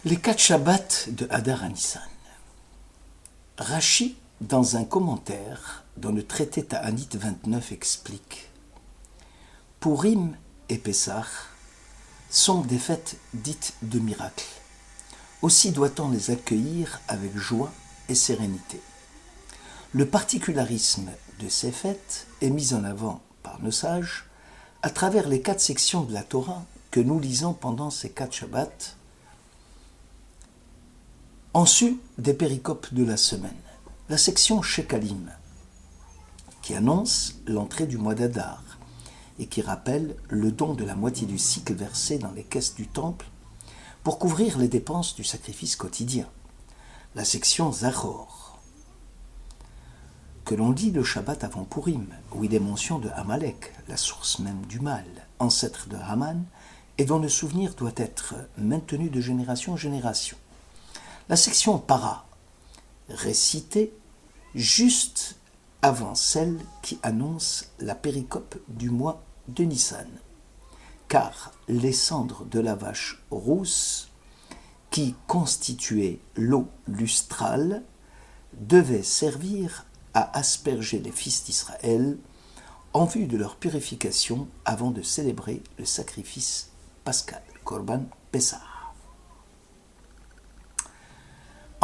Les 4 Shabbats de Hadar à Nissan. Rashi, dans un commentaire dans le traité Ta'anit 29, explique: Purim et Pessah sont des fêtes dites de miracles. Aussi doit-on les accueillir avec joie et sérénité. Le particularisme de ces fêtes est mis en avant par nos sages à travers les 4 sections de la Torah que nous lisons pendant ces 4 Shabbats, en sus des péricopes de la semaine. La section Shekalim, qui annonce l'entrée du mois d'Adar et qui rappelle le don de la moitié du cycle versé dans les caisses du temple pour couvrir les dépenses du sacrifice quotidien. La section Zachor, que l'on lit le Shabbat avant Purim, où il est mention de Amalek, la source même du mal, ancêtre de Haman, et dont le souvenir doit être maintenu de génération en génération. La section Para, récitée juste avant celle qui annonce la péricope du mois de Nissan, car les cendres de la vache rousse, qui constituaient l'eau lustrale, devaient servir à asperger les fils d'Israël en vue de leur purification avant de célébrer le sacrifice pascal, Korban Pessah.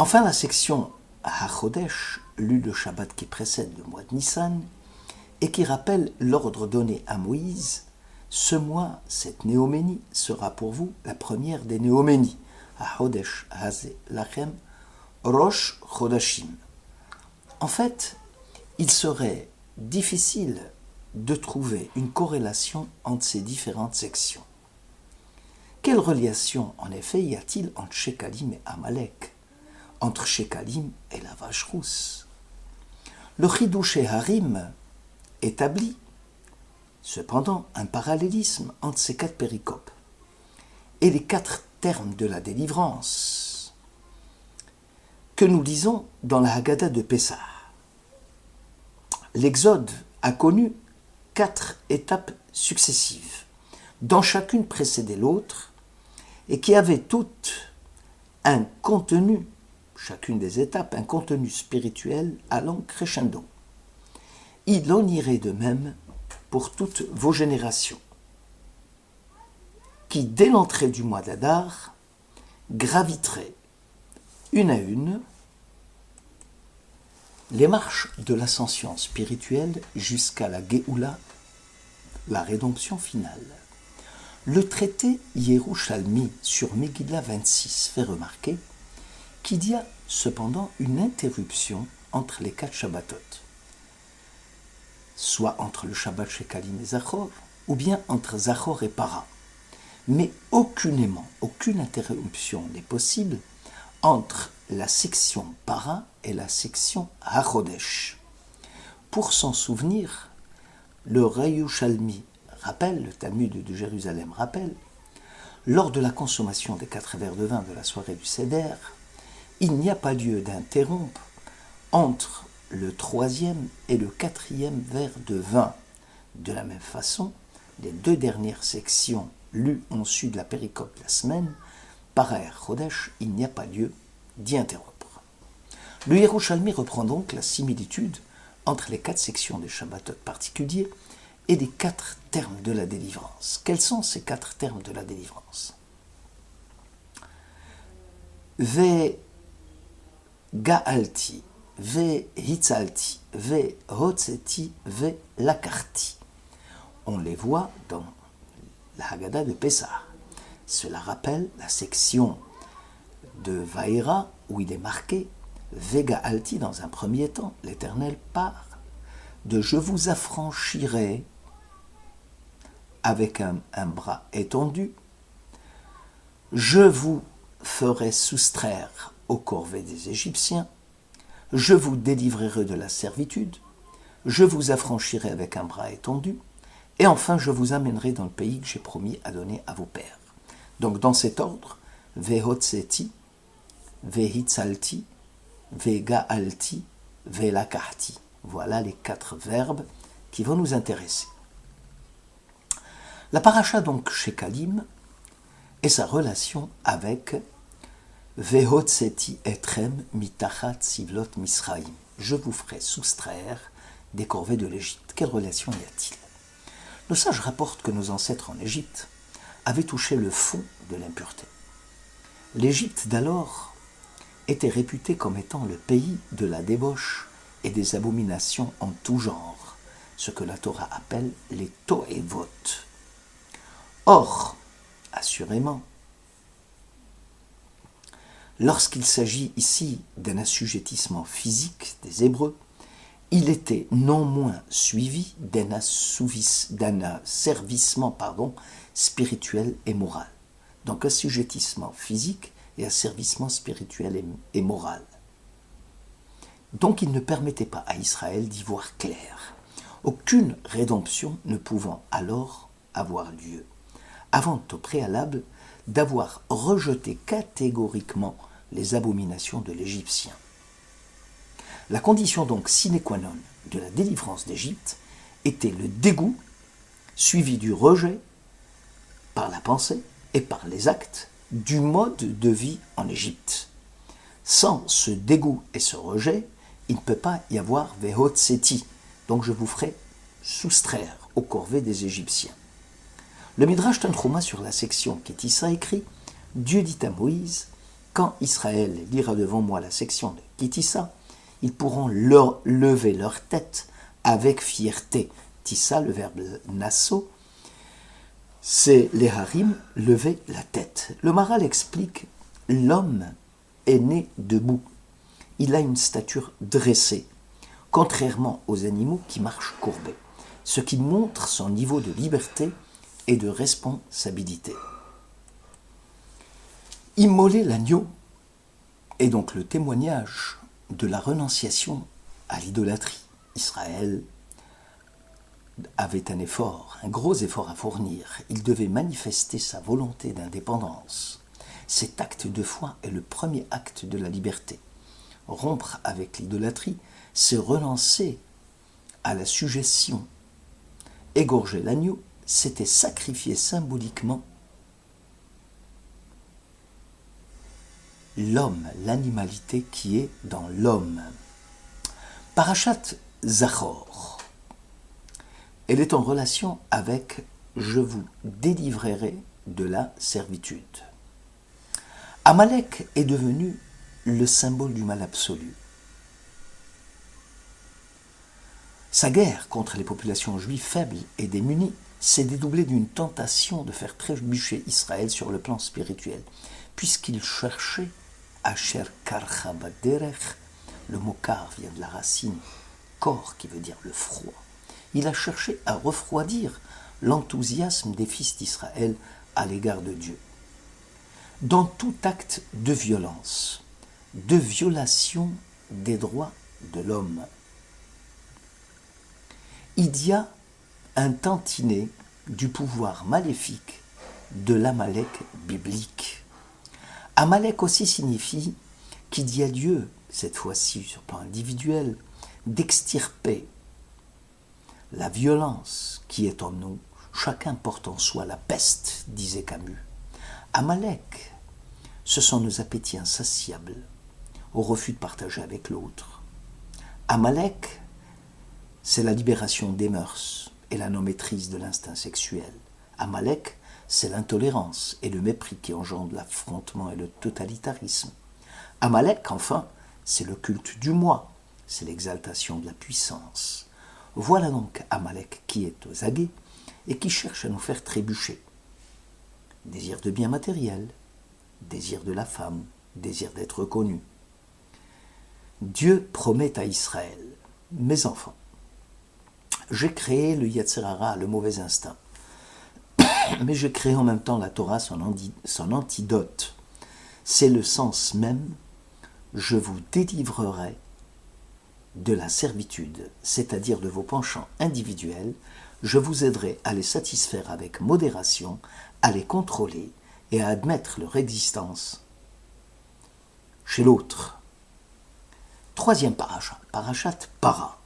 Enfin, la section HaChodesh, lue le Shabbat qui précède le mois de Nissan, et qui rappelle l'ordre donné à Moïse: ce mois, cette néoménie, sera pour vous la première des néoménies. HaChodesh Hazeh Lachem Rosh Chodashim. En fait, il serait difficile de trouver une corrélation entre ces différentes sections. Quelle relation, en effet, y a-t-il entre Shekalim et Amalek, entre Shekalim et la vache rousse? Le Chidouche Harim établit cependant un parallélisme entre ces 4 péricopes et les 4 termes de la délivrance que nous lisons dans la Haggadah de Pessah. L'Exode a connu 4 étapes successives, dont chacune précédait l'autre, et qui avaient toutes un contenu, chacune des étapes, un contenu spirituel allant crescendo. Il en irait de même pour toutes vos générations, qui, dès l'entrée du mois d'Adar, graviteraient une à une les marches de l'ascension spirituelle jusqu'à la Géoula, la rédemption finale. Le traité Yerushalmi sur Megillah 26 fait remarquer qu'il y a cependant une interruption entre les 4 Shabbatot, soit entre le Shabbat Shekalim et Zachor, ou bien entre Zachor et Para. Mais aucune interruption n'est possible entre la section Para et la section HaChodesh. Pour s'en souvenir, le Yerushalmi rappelle, le Talmud de Jérusalem rappelle, lors de la consommation des 4 verres de vin de la soirée du Seder, il n'y a pas lieu d'interrompre entre le 3e et le 4e verre de vin. De la même façon, les 2 dernières sections lues en sus de la péricope de la semaine, Para et Chodesh, il n'y a pas lieu d'y interrompre. Le Yerushalmi reprend donc la similitude entre les 4 sections des Shabbatot particuliers et les 4 termes de la délivrance. Quels sont ces 4 termes de la délivrance? Ve Ga'alti, Ve Hitzalti, Ve Hotzeti, Ve Lakarti. On les voit dans la Haggadah de Pessah. Cela rappelle la section de Vaïra où il est marqué Ve Ga'alti. Dans un premier temps, l'Éternel part de « je vous affranchirai » avec un bras étendu, je vous ferai soustraire aux corvées des Égyptiens, je vous délivrerai de la servitude, je vous affranchirai avec un bras étendu, et enfin je vous amènerai dans le pays que j'ai promis à donner à vos pères. Donc dans cet ordre, Vehotseti, Vehitzalti, Vegaalti, Velakarti. Voilà les 4 verbes qui vont nous intéresser. La paracha donc Shekalim et sa relation avec Vehotseti etrem mitachat sivlot misraim. Je vous ferai soustraire des corvées de l'Égypte. Quelle relation y a-t-il? Nos sages rapportent que nos ancêtres en Égypte avaient touché le fond de l'impureté. L'Égypte d'alors était réputée comme étant le pays de la débauche et des abominations en tout genre, ce que la Torah appelle les toévot. Or, assurément, lorsqu'il s'agit ici d'un assujettissement physique des Hébreux, il était non moins suivi d'un asservissement spirituel et moral. Donc assujettissement physique et asservissement spirituel et moral. Donc il ne permettait pas à Israël d'y voir clair, aucune rédemption ne pouvant alors avoir lieu, avant au préalable d'avoir rejeté catégoriquement les abominations de l'Égyptien. La condition donc sine qua non de la délivrance d'Égypte était le dégoût suivi du rejet par la pensée et par les actes du mode de vie en Égypte. Sans ce dégoût et ce rejet, il ne peut pas y avoir Vehotseti, donc je vous ferai soustraire aux corvées des Égyptiens. Le Midrash Tanchuma sur la section Kétissa écrit « Dieu dit à Moïse, quand Israël lira devant moi la section de Kétissa, ils pourront lever leur tête avec fierté. » Tissa, le verbe nasso, c'est les harim, lever la tête. Le Maral explique « L'homme est né debout. Il a une stature dressée, contrairement aux animaux qui marchent courbés, ce qui montre son niveau de liberté et de responsabilité. » Immoler l'agneau est donc le témoignage de la renonciation à l'idolâtrie. Israël avait un gros effort à fournir. Il devait manifester sa volonté d'indépendance. Cet acte de foi est le premier acte de la liberté. Rompre avec l'idolâtrie, c'est renoncer à la sujétion. Égorger l'agneau, c'était sacrifier symboliquement l'homme, l'animalité qui est dans l'homme. Parashat Zachor, elle est en relation avec « Je vous délivrerai de la servitude ». Amalek est devenu le symbole du mal absolu. Sa guerre contre les populations juives faibles et démunies s'est dédoublée d'une tentation de faire trébucher Israël sur le plan spirituel, puisqu'il cherchait Asher karcha baderech, le mot kar vient de la racine kor qui veut dire le froid. Il a cherché à refroidir l'enthousiasme des fils d'Israël à l'égard de Dieu. Dans tout acte de violence, de violation des droits de l'homme, il y a un tantinet du pouvoir maléfique de l'Amalek biblique. Amalek aussi signifie qu'il dit à Dieu, cette fois-ci sur le plan individuel, d'extirper la violence qui est en nous. Chacun porte en soi la peste, disait Camus. Amalek, ce sont nos appétits insatiables, au refus de partager avec l'autre. Amalek, c'est la libération des mœurs et la non-maîtrise de l'instinct sexuel. Amalek, c'est l'intolérance et le mépris qui engendrent l'affrontement et le totalitarisme. Amalek, enfin, c'est le culte du moi, c'est l'exaltation de la puissance. Voilà donc Amalek qui est aux aguets et qui cherche à nous faire trébucher. Désir de biens matériels, désir de la femme, désir d'être reconnu. Dieu promet à Israël, mes enfants, j'ai créé le Yetzer Hara, le mauvais instinct, mais j'ai créé en même temps la Torah, son antidote. C'est le sens même, je vous délivrerai de la servitude, c'est-à-dire de vos penchants individuels, je vous aiderai à les satisfaire avec modération, à les contrôler et à admettre leur existence chez l'autre. Troisième parachat, parachat para.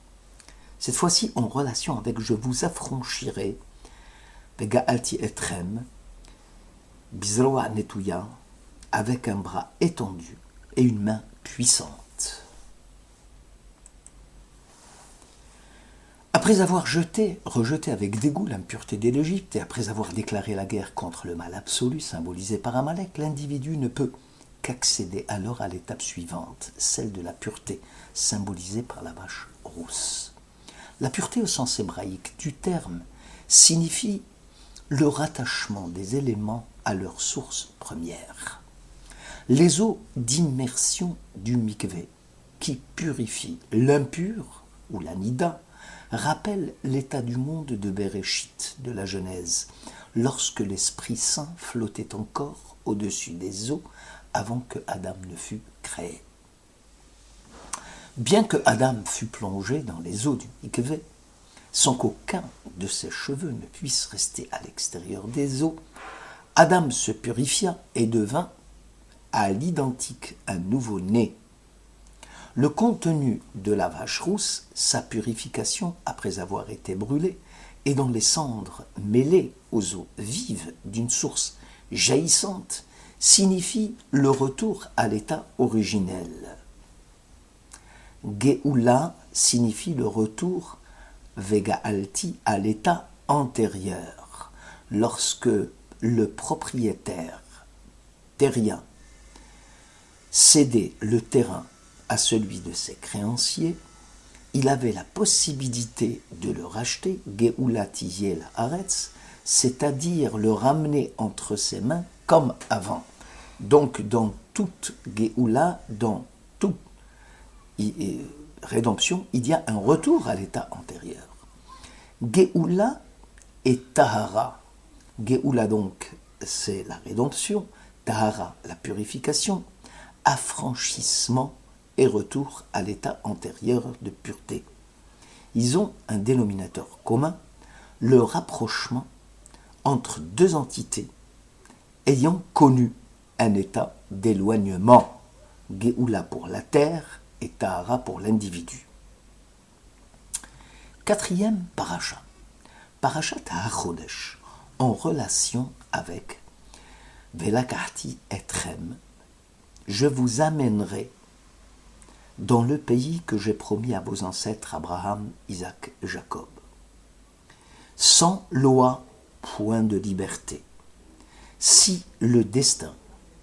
Cette fois-ci en relation avec je vous affranchirai, Bega'alti etrem, bizroa netuya, avec un bras étendu et une main puissante. Après avoir rejeté avec dégoût l'impureté de l'Égypte et après avoir déclaré la guerre contre le mal absolu symbolisé par Amalek, l'individu ne peut qu'accéder alors à l'étape suivante, celle de la pureté, symbolisée par la vache rousse. La pureté au sens hébraïque du terme signifie le rattachement des éléments à leur source première. Les eaux d'immersion du mikvé, qui purifient l'impur ou la nida, rappellent l'état du monde de Bereshit, de la Genèse, lorsque l'Esprit Saint flottait encore au-dessus des eaux avant que Adam ne fût créé. Bien que Adam fût plongé dans les eaux du mikvé, sans qu'aucun de ses cheveux ne puisse rester à l'extérieur des eaux, Adam se purifia et devint à l'identique un nouveau-né. Le contenu de la vache rousse, sa purification après avoir été brûlée, et dans les cendres mêlées aux eaux vives d'une source jaillissante, signifie le retour à l'état originel. Géoula signifie le retour Vega'alti à l'état antérieur, lorsque le propriétaire terrien cédait le terrain à celui de ses créanciers, il avait la possibilité de le racheter, Géoulati Yel Haaretz, c'est-à-dire le ramener entre ses mains comme avant. Donc dans toute Géoula, dans toute rédemption, il y a un retour à l'état antérieur. Géoula et Tahara. Géoula donc, c'est la rédemption, Tahara, la purification, affranchissement et retour à l'état antérieur de pureté. Ils ont un dénominateur commun, le rapprochement entre deux entités ayant connu un état d'éloignement, Géoula pour la terre et Tahara pour l'individu. Quatrième paracha, parachat HaChodesh, en relation avec Velakahti etrem, je vous amènerai dans le pays que j'ai promis à vos ancêtres Abraham, Isaac et Jacob. Sans loi, point de liberté. Si le destin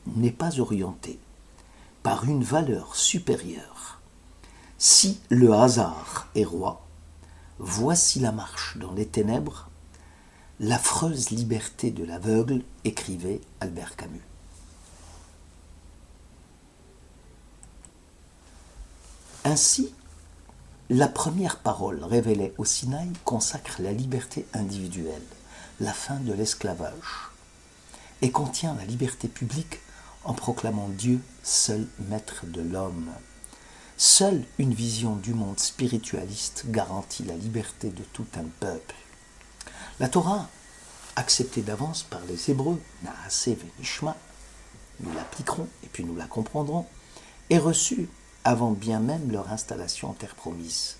n'est pas orienté par une valeur supérieure, si le hasard est roi, voici la marche dans les ténèbres, l'affreuse liberté de l'aveugle, écrivait Albert Camus. Ainsi, la première parole révélée au Sinaï consacre la liberté individuelle, la fin de l'esclavage, et contient la liberté publique en proclamant Dieu seul maître de l'homme. Seule une vision du monde spiritualiste garantit la liberté de tout un peuple. La Torah, acceptée d'avance par les Hébreux, Naaseh Venishma, nous l'appliquerons et puis nous la comprendrons, est reçue avant bien même leur installation en terre promise.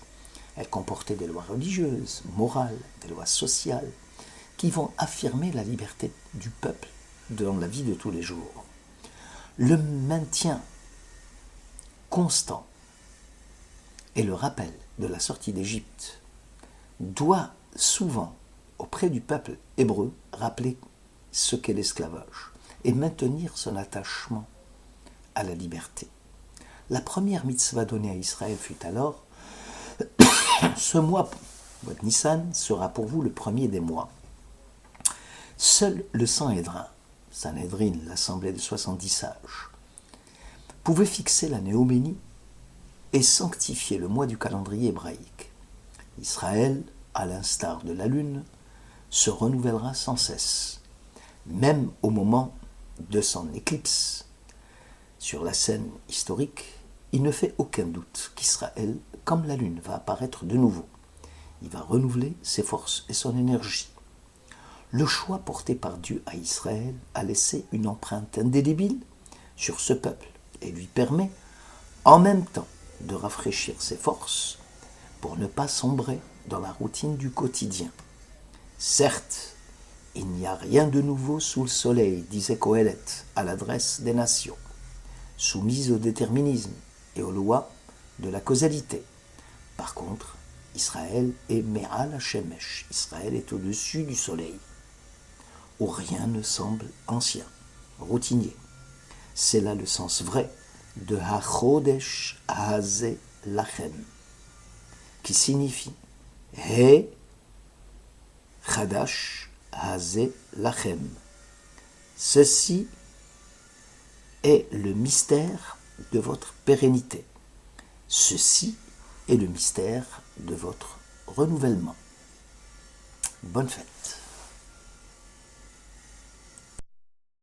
Elle comportait des lois religieuses, morales, des lois sociales, qui vont affirmer la liberté du peuple dans la vie de tous les jours. Le maintien constant et le rappel de la sortie d'Égypte doit souvent, auprès du peuple hébreu, rappeler ce qu'est l'esclavage et maintenir son attachement à la liberté. La première mitzvah donnée à Israël fut alors « Ce mois, votre Nissan, sera pour vous le premier des mois. Seul le Sanhédrin, Sanhédrin, l'assemblée de 70 sages, pouvait fixer la néoménie et sanctifier le mois du calendrier hébraïque. Israël, à l'instar de la lune, se renouvellera sans cesse, même au moment de son éclipse. Sur la scène historique, il ne fait aucun doute qu'Israël, comme la lune, va apparaître de nouveau. Il va renouveler ses forces et son énergie. Le choix porté par Dieu à Israël a laissé une empreinte indélébile sur ce peuple et lui permet, en même temps, de rafraîchir ses forces pour ne pas sombrer dans la routine du quotidien. Certes, Il n'y a rien de nouveau sous le soleil, disait Qohélet à l'adresse des nations, soumises au déterminisme et aux lois de la causalité. Par contre, Israël est Me'al HaShemesh, Israël est au-dessus du soleil, où rien ne semble ancien, routinier. C'est là le sens vrai de HaChodesh Hazeh Lachem, qui signifie He Chadash Hazeh Lachem. Ceci est le mystère de votre pérennité. Ceci est le mystère de votre renouvellement. Bonne fête.